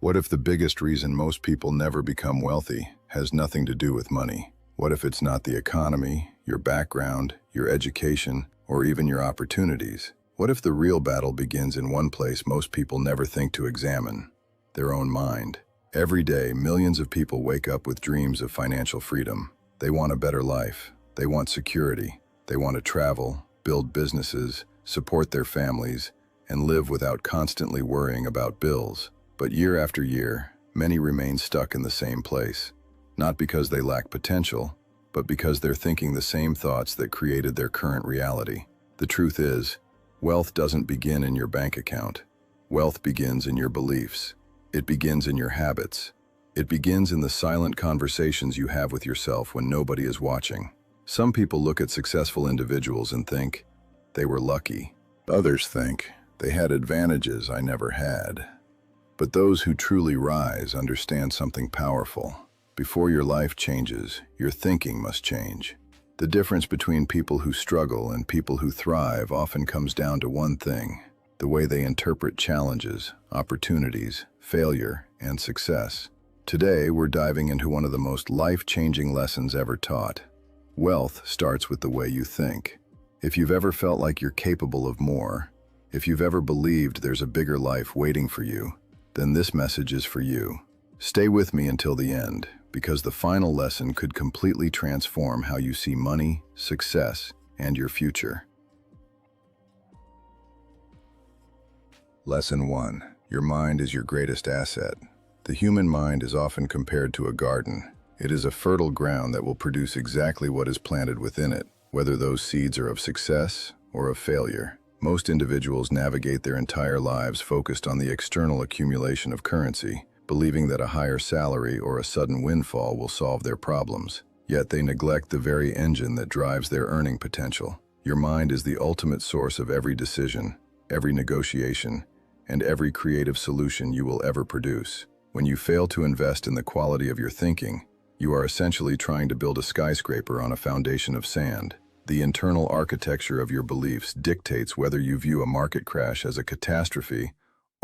What if the biggest reason most people never become wealthy has nothing to do with money? What if it's not the economy, your background, your education, or even your opportunities? What if the real battle begins in one place most people never think to examine? Their own mind. Every day, millions of people wake up with dreams of financial freedom. They want a better life. They want security. They want to travel, build businesses, support their families, and live without constantly worrying about bills. But year after year, many remain stuck in the same place. Not because they lack potential, but because they're thinking the same thoughts that created their current reality. The truth is, wealth doesn't begin in your bank account. Wealth begins in your beliefs. It begins in your habits. It begins in the silent conversations you have with yourself when nobody is watching. Some people look at successful individuals and think, they were lucky. Others think, they had advantages I never had. But those who truly rise understand something powerful. Before your life changes, your thinking must change. The difference between people who struggle and people who thrive often comes down to one thing: the way they interpret challenges, opportunities, failure, and success. Today, we're diving into one of the most life-changing lessons ever taught. Wealth starts with the way you think. If you've ever felt like you're capable of more, if you've ever believed there's a bigger life waiting for you, then this message is for you. Stay with me until the end, because the final lesson could completely transform how you see money, success, and your future. Lesson 1. Your mind is your greatest asset. The human mind is often compared to a garden. It is a fertile ground that will produce exactly what is planted within it, whether those seeds are of success or of failure. Most individuals navigate their entire lives focused on the external accumulation of currency, believing that a higher salary or a sudden windfall will solve their problems. Yet they neglect the very engine that drives their earning potential. Your mind is the ultimate source of every decision, every negotiation, and every creative solution you will ever produce. When you fail to invest in the quality of your thinking, you are essentially trying to build a skyscraper on a foundation of sand. The internal architecture of your beliefs dictates whether you view a market crash as a catastrophe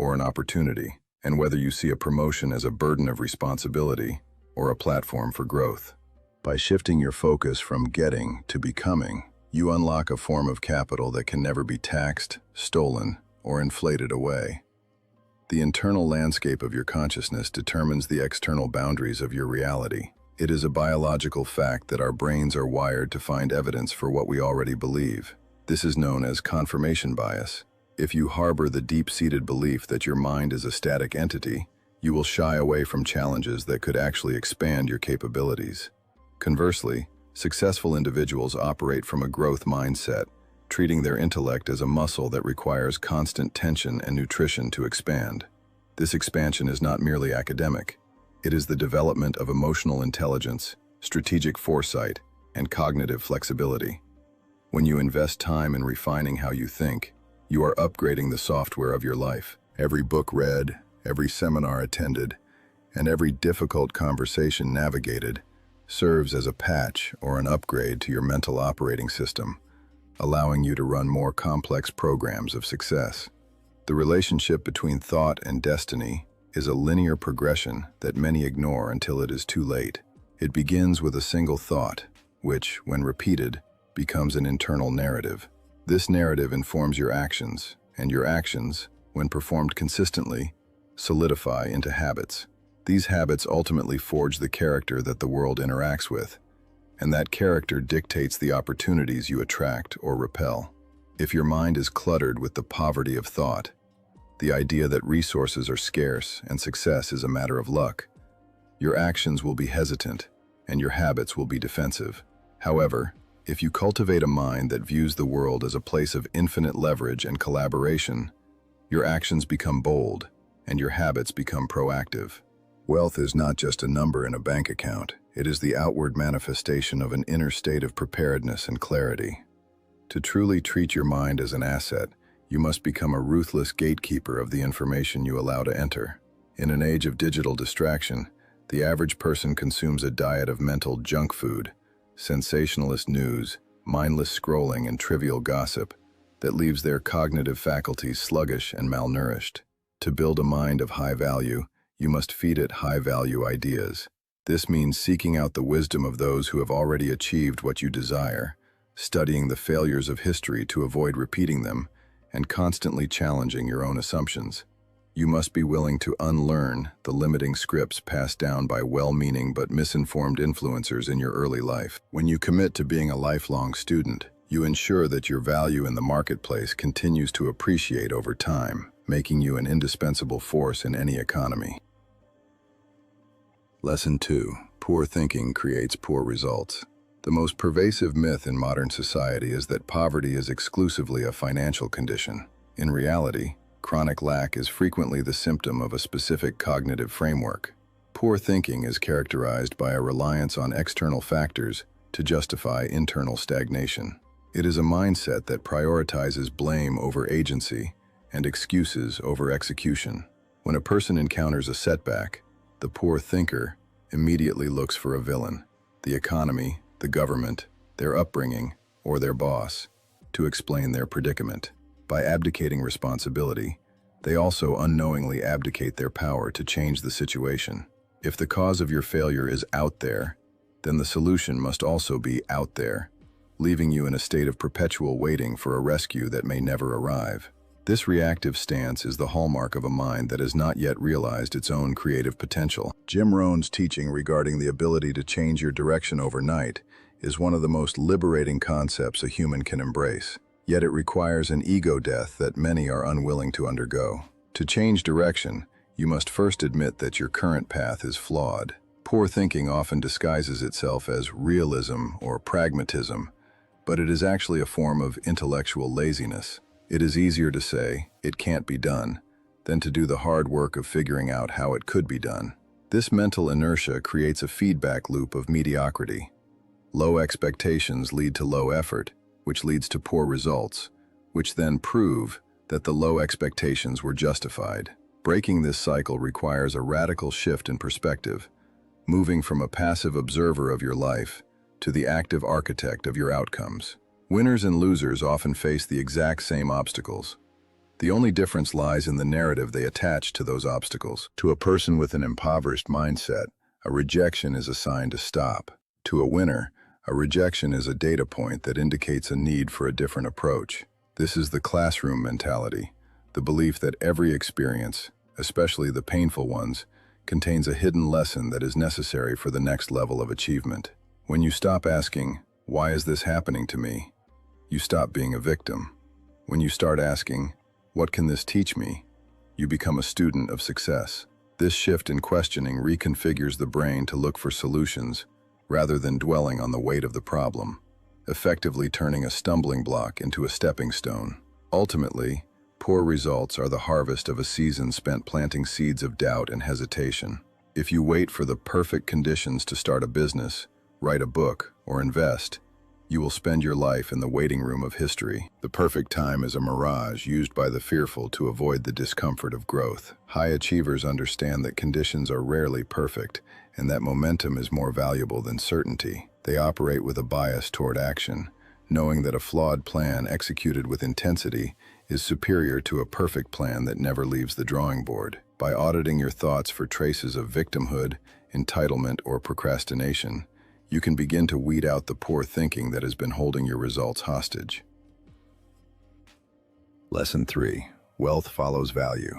or an opportunity, and whether you see a promotion as a burden of responsibility or a platform for growth. By shifting your focus from getting to becoming, you unlock a form of capital that can never be taxed, stolen, or inflated away. The internal landscape of your consciousness determines the external boundaries of your reality. It is a biological fact that our brains are wired to find evidence for what we already believe. This is known as confirmation bias. If you harbor the deep-seated belief that your mind is a static entity, you will shy away from challenges that could actually expand your capabilities. Conversely, successful individuals operate from a growth mindset, treating their intellect as a muscle that requires constant tension and nutrition to expand. This expansion is not merely academic. It is the development of emotional intelligence, strategic foresight, and cognitive flexibility. When you invest time in refining how you think, you are upgrading the software of your life. Every book read, every seminar attended, and every difficult conversation navigated serves as a patch or an upgrade to your mental operating system, allowing you to run more complex programs of success. The relationship between thought and destiny is a linear progression that many ignore until it is too late. It begins with a single thought, which, when repeated, becomes an internal narrative. This narrative informs your actions, and your actions, when performed consistently, solidify into habits. These habits ultimately forge the character that the world interacts with, and that character dictates the opportunities you attract or repel. If your mind is cluttered with the poverty of thought, the idea that resources are scarce and success is a matter of luck, your actions will be hesitant and your habits will be defensive. However, if you cultivate a mind that views the world as a place of infinite leverage and collaboration, your actions become bold and your habits become proactive. Wealth is not just a number in a bank account. It is the outward manifestation of an inner state of preparedness and clarity. To truly treat your mind as an asset, you must become a ruthless gatekeeper of the information you allow to enter. In an age of digital distraction, the average person consumes a diet of mental junk food, sensationalist news, mindless scrolling, and trivial gossip that leaves their cognitive faculties sluggish and malnourished. To build a mind of high value, You must feed it high-value ideas. This means seeking out the wisdom of those who have already achieved what you desire, studying the failures of history to avoid repeating them, and constantly challenging your own assumptions. You must be willing to unlearn the limiting scripts passed down by well-meaning but misinformed influencers in your early life. When you commit to being a lifelong student, you ensure that your value in the marketplace continues to appreciate over time, making you an indispensable force in any economy. Lesson 2. Poor thinking creates poor results. The most pervasive myth in modern society is that poverty is exclusively a financial condition. In reality, chronic lack is frequently the symptom of a specific cognitive framework. Poor thinking is characterized by a reliance on external factors to justify internal stagnation. It is a mindset that prioritizes blame over agency and excuses over execution. When a person encounters a setback, the poor thinker immediately looks for a villain, the economy, the government, their upbringing, or their boss, to explain their predicament. By abdicating responsibility, they also unknowingly abdicate their power to change the situation. If the cause of your failure is out there, then the solution must also be out there, leaving you in a state of perpetual waiting for a rescue that may never arrive. This reactive stance is the hallmark of a mind that has not yet realized its own creative potential. Jim Rohn's teaching regarding the ability to change your direction overnight is one of the most liberating concepts a human can embrace. Yet it requires an ego death that many are unwilling to undergo. To change direction, you must first admit that your current path is flawed. Poor thinking often disguises itself as realism or pragmatism, but it is actually a form of intellectual laziness. It is easier to say, "It can't be done," than to do the hard work of figuring out how it could be done. This mental inertia creates a feedback loop of mediocrity. Low expectations lead to low effort, which leads to poor results, which then prove that the low expectations were justified. Breaking this cycle requires a radical shift in perspective, moving from a passive observer of your life to the active architect of your outcomes. Winners and losers often face the exact same obstacles. The only difference lies in the narrative they attach to those obstacles. To a person with an impoverished mindset, a rejection is a sign to stop. To a winner, a rejection is a data point that indicates a need for a different approach. This is the classroom mentality, the belief that every experience, especially the painful ones, contains a hidden lesson that is necessary for the next level of achievement. When you stop asking, "Why is this happening to me?" you stop being a victim. When you start asking, "What can this teach me?" you become a student of success. This shift in questioning reconfigures the brain to look for solutions rather than dwelling on the weight of the problem, effectively turning a stumbling block into a stepping stone. Ultimately, poor results are the harvest of a season spent planting seeds of doubt and hesitation. If you wait for the perfect conditions to start a business, write a book, or invest, you will spend your life in the waiting room of history. The perfect time is a mirage used by the fearful to avoid the discomfort of growth. High achievers understand that conditions are rarely perfect and that momentum is more valuable than certainty. They operate with a bias toward action, knowing that a flawed plan executed with intensity is superior to a perfect plan that never leaves the drawing board. By auditing your thoughts for traces of victimhood, entitlement, or procrastination, you can begin to weed out the poor thinking that has been holding your results hostage. Lesson 3. Wealth follows value.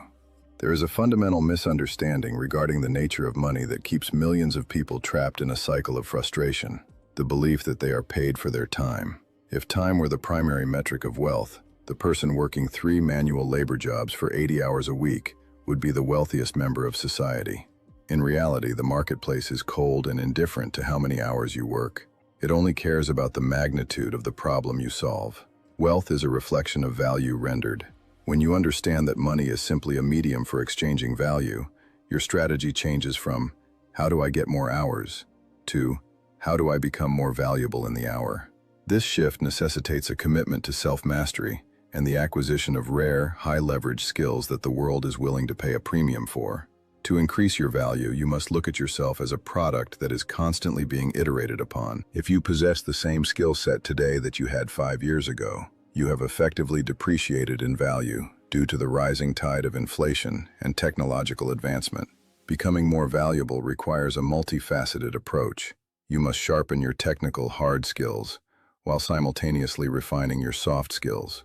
There is a fundamental misunderstanding regarding the nature of money that keeps millions of people trapped in a cycle of frustration, the belief that they are paid for their time. If time were the primary metric of wealth, the person working 3 manual labor jobs for 80 hours a week would be the wealthiest member of society. In reality, the marketplace is cold and indifferent to how many hours you work. It only cares about the magnitude of the problem you solve. Wealth is a reflection of value rendered. When you understand that money is simply a medium for exchanging value, your strategy changes from, "How do I get more hours?" to, "How do I become more valuable in the hour?" This shift necessitates a commitment to self-mastery and the acquisition of rare, high-leverage skills that the world is willing to pay a premium for. To increase your value, you must look at yourself as a product that is constantly being iterated upon. If you possess the same skill set today that you had 5 years ago, you have effectively depreciated in value due to the rising tide of inflation and technological advancement. Becoming more valuable requires a multifaceted approach. You must sharpen your technical hard skills while simultaneously refining your soft skills.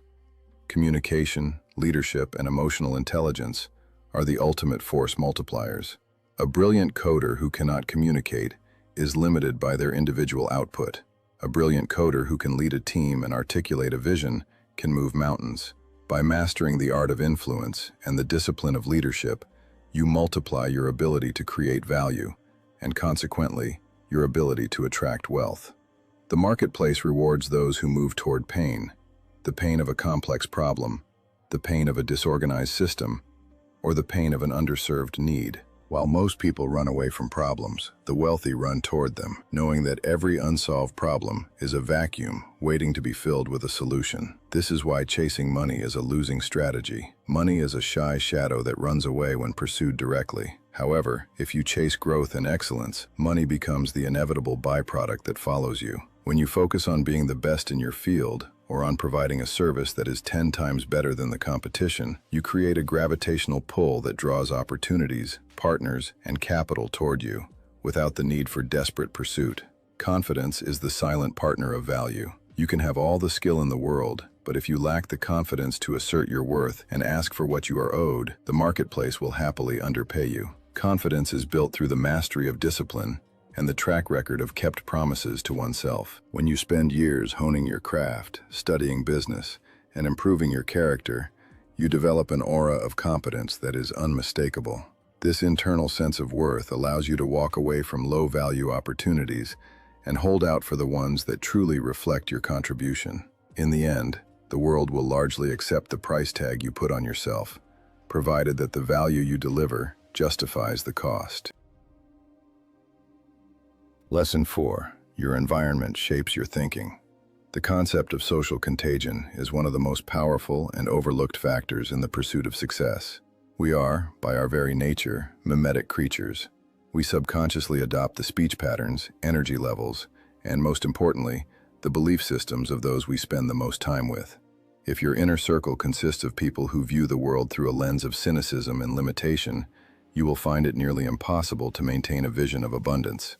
Communication, leadership, and emotional intelligence are the ultimate force multipliers. A brilliant coder who cannot communicate is limited by their individual output. A brilliant coder who can lead a team and articulate a vision can move mountains. By mastering the art of influence and the discipline of leadership, you multiply your ability to create value, and consequently, your ability to attract wealth. The marketplace rewards those who move toward pain, the pain of a complex problem, the pain of a disorganized system, or the pain of an underserved need. While most people run away from problems, the wealthy run toward them, knowing that every unsolved problem is a vacuum waiting to be filled with a solution. This is why chasing money is a losing strategy. Money is a shy shadow that runs away when pursued directly. However, if you chase growth and excellence, money becomes the inevitable byproduct that follows you. When you focus on being the best in your field, or on providing a service that is 10 times better than the competition, you create a gravitational pull that draws opportunities, partners, and capital toward you, without the need for desperate pursuit. Confidence is the silent partner of value. You can have all the skill in the world, but if you lack the confidence to assert your worth and ask for what you are owed, the marketplace will happily underpay you. Confidence is built through the mastery of discipline and the track record of kept promises to oneself. When you spend years honing your craft, studying business, and improving your character, you develop an aura of competence that is unmistakable. This internal sense of worth allows you to walk away from low-value opportunities and hold out for the ones that truly reflect your contribution. In the end, the world will largely accept the price tag you put on yourself, provided that the value you deliver justifies the cost. Lesson 4. Your environment shapes your thinking. The concept of social contagion is one of the most powerful and overlooked factors in the pursuit of success. We are, by our very nature, mimetic creatures. We subconsciously adopt the speech patterns, energy levels, and most importantly, the belief systems of those we spend the most time with. If your inner circle consists of people who view the world through a lens of cynicism and limitation, you will find it nearly impossible to maintain a vision of abundance.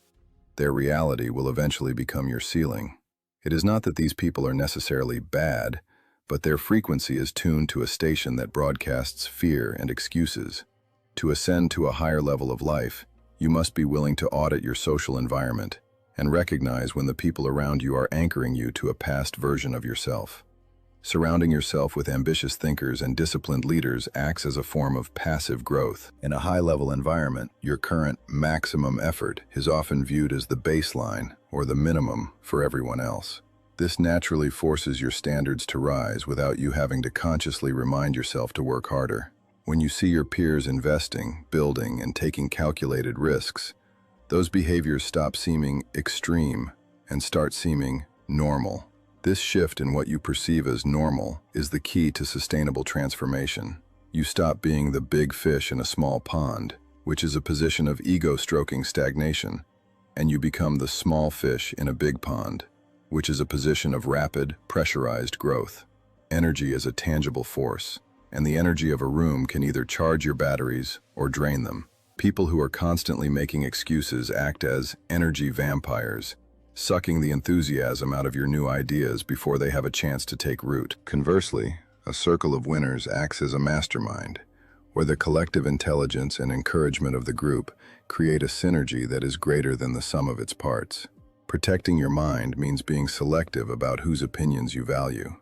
Their reality will eventually become your ceiling. It is not that these people are necessarily bad, but their frequency is tuned to a station that broadcasts fear and excuses. To ascend to a higher level of life, you must be willing to audit your social environment and recognize when the people around you are anchoring you to a past version of yourself. Surrounding yourself with ambitious thinkers and disciplined leaders acts as a form of passive growth. In a high-level environment, your current maximum effort is often viewed as the baseline or the minimum for everyone else. This naturally forces your standards to rise without you having to consciously remind yourself to work harder. When you see your peers investing, building, and taking calculated risks, those behaviors stop seeming extreme and start seeming normal. This shift in what you perceive as normal is the key to sustainable transformation. You stop being the big fish in a small pond, which is a position of ego-stroking stagnation, and you become the small fish in a big pond, which is a position of rapid, pressurized growth. Energy is a tangible force, and the energy of a room can either charge your batteries or drain them. People who are constantly making excuses act as energy vampires, sucking the enthusiasm out of your new ideas before they have a chance to take root. Conversely, a circle of winners acts as a mastermind, where the collective intelligence and encouragement of the group create a synergy that is greater than the sum of its parts. Protecting your mind means being selective about whose opinions you value.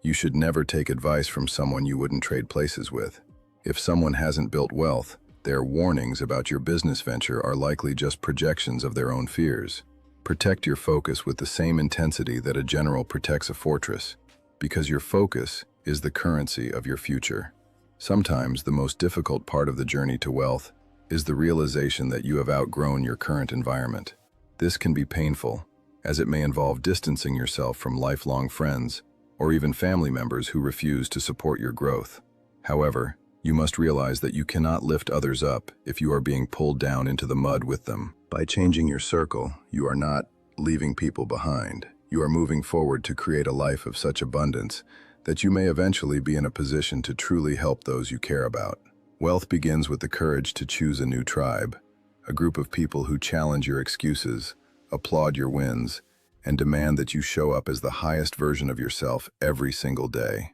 You should never take advice from someone you wouldn't trade places with. If someone hasn't built wealth, their warnings about your business venture are likely just projections of their own fears. Protect your focus with the same intensity that a general protects a fortress, because your focus is the currency of your future. Sometimes the most difficult part of the journey to wealth is the realization that you have outgrown your current environment. This can be painful, as it may involve distancing yourself from lifelong friends or even family members who refuse to support your growth. However, you must realize that you cannot lift others up if you are being pulled down into the mud with them. By changing your circle, you are not leaving people behind. You are moving forward to create a life of such abundance that you may eventually be in a position to truly help those you care about. Wealth begins with the courage to choose a new tribe, a group of people who challenge your excuses, applaud your wins, and demand that you show up as the highest version of yourself every single day.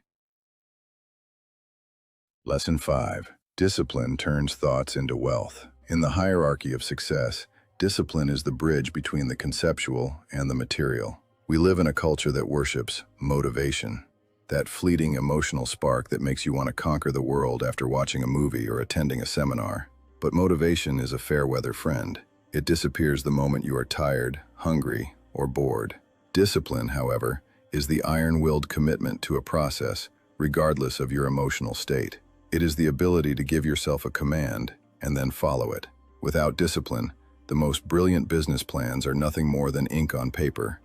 Lesson 5. Discipline turns thoughts into wealth. In the hierarchy of success, discipline is the bridge between the conceptual and the material. We live in a culture that worships motivation, that fleeting emotional spark that makes you want to conquer the world after watching a movie or attending a seminar. But motivation is a fair-weather friend. It disappears the moment you are tired, hungry, or bored. Discipline, however, is the iron-willed commitment to a process, regardless of your emotional state. It is the ability to give yourself a command and then follow it. Without discipline, the most brilliant business plans are nothing more than ink on paper,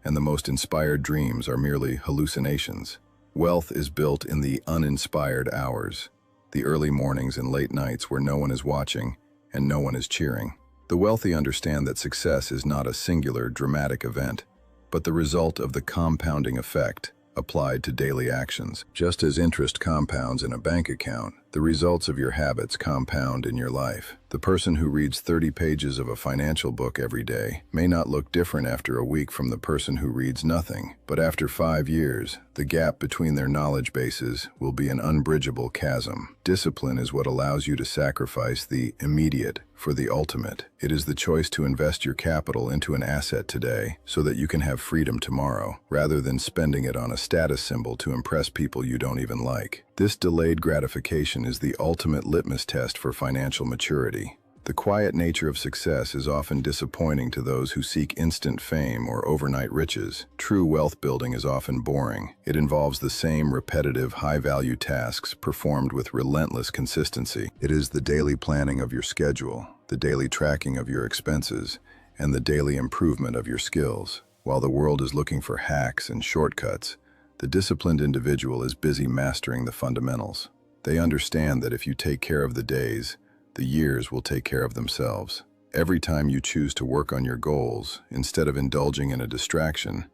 and the most inspired dreams are merely hallucinations. Wealth is built in the uninspired hours, the early mornings and late nights where no one is watching and no one is cheering. The wealthy understand that success is not a singular, dramatic event, but the result of the compounding effect applied to daily actions. Just as interest compounds in a bank account, the results of your habits compound in your life. The person who reads 30 pages of a financial book every day may not look different after a week from the person who reads nothing, but after 5 years, the gap between their knowledge bases will be an unbridgeable chasm. Discipline is what allows you to sacrifice the immediate for the ultimate. It is the choice to invest your capital into an asset today so that you can have freedom tomorrow, rather than spending it on a status symbol to impress people you don't even like. This delayed gratification is the ultimate litmus test for financial maturity. The quiet nature of success is often disappointing to those who seek instant fame or overnight riches. True wealth building is often boring. It involves the same repetitive, high-value tasks performed with relentless consistency. It is the daily planning of your schedule, the daily tracking of your expenses, and the daily improvement of your skills. While the world is looking for hacks and shortcuts, the disciplined individual is busy mastering the fundamentals. They understand that if you take care of the days, the years will take care of themselves. Every time you choose to work on your goals, instead of indulging in a distraction,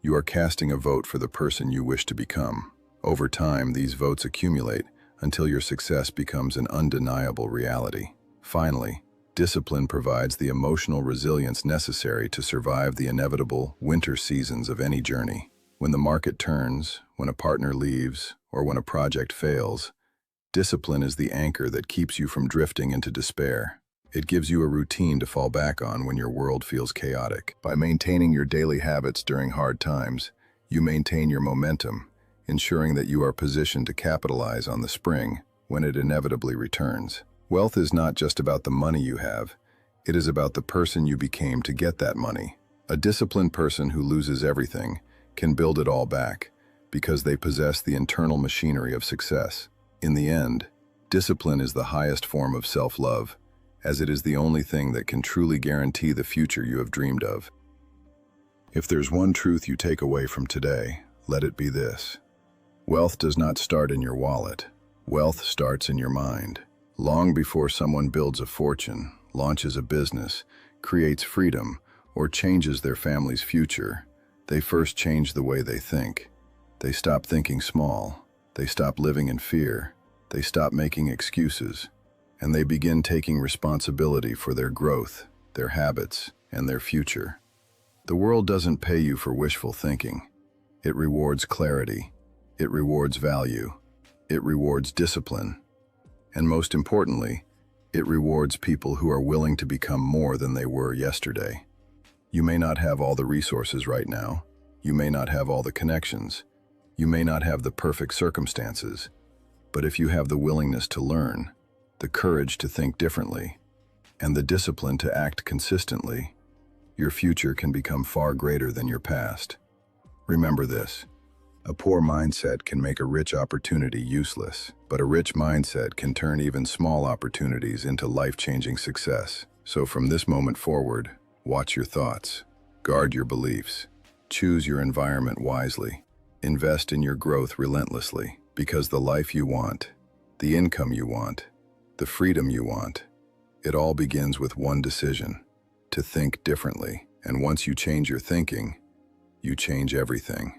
you are casting a vote for the person you wish to become. Over time, these votes accumulate until your success becomes an undeniable reality. Finally, discipline provides the emotional resilience necessary to survive the inevitable winter seasons of any journey. When the market turns, when a partner leaves, or when a project fails, discipline is the anchor that keeps you from drifting into despair. It gives you a routine to fall back on when your world feels chaotic. By maintaining your daily habits during hard times, you maintain your momentum, ensuring that you are positioned to capitalize on the spring when it inevitably returns. Wealth is not just about the money you have, it is about the person you became to get that money. A disciplined person who loses everything can build it all back because they possess the internal machinery of success. In the end, discipline is the highest form of self-love, as it is the only thing that can truly guarantee the future you have dreamed of. If there's one truth you take away from today, let it be this. Wealth does not start in your wallet. Wealth starts in your mind. Long before someone builds a fortune, launches a business, creates freedom, or changes their family's future, they first change the way they think. They stop thinking small. They stop living in fear, they stop making excuses, and they begin taking responsibility for their growth, their habits, and their future. The world doesn't pay you for wishful thinking. It rewards clarity, it rewards value, it rewards discipline, and most importantly, it rewards people who are willing to become more than they were yesterday. You may not have all the resources right now, you may not have all the connections, you may not have the perfect circumstances, but if you have the willingness to learn, the courage to think differently, and the discipline to act consistently, your future can become far greater than your past. Remember this: a poor mindset can make a rich opportunity useless, but a rich mindset can turn even small opportunities into life-changing success. So from this moment forward, watch your thoughts, guard your beliefs, choose your environment wisely, invest in your growth relentlessly, because the life you want, the income you want, the freedom you want, it all begins with one decision: to think differently. And once you change your thinking, you change everything.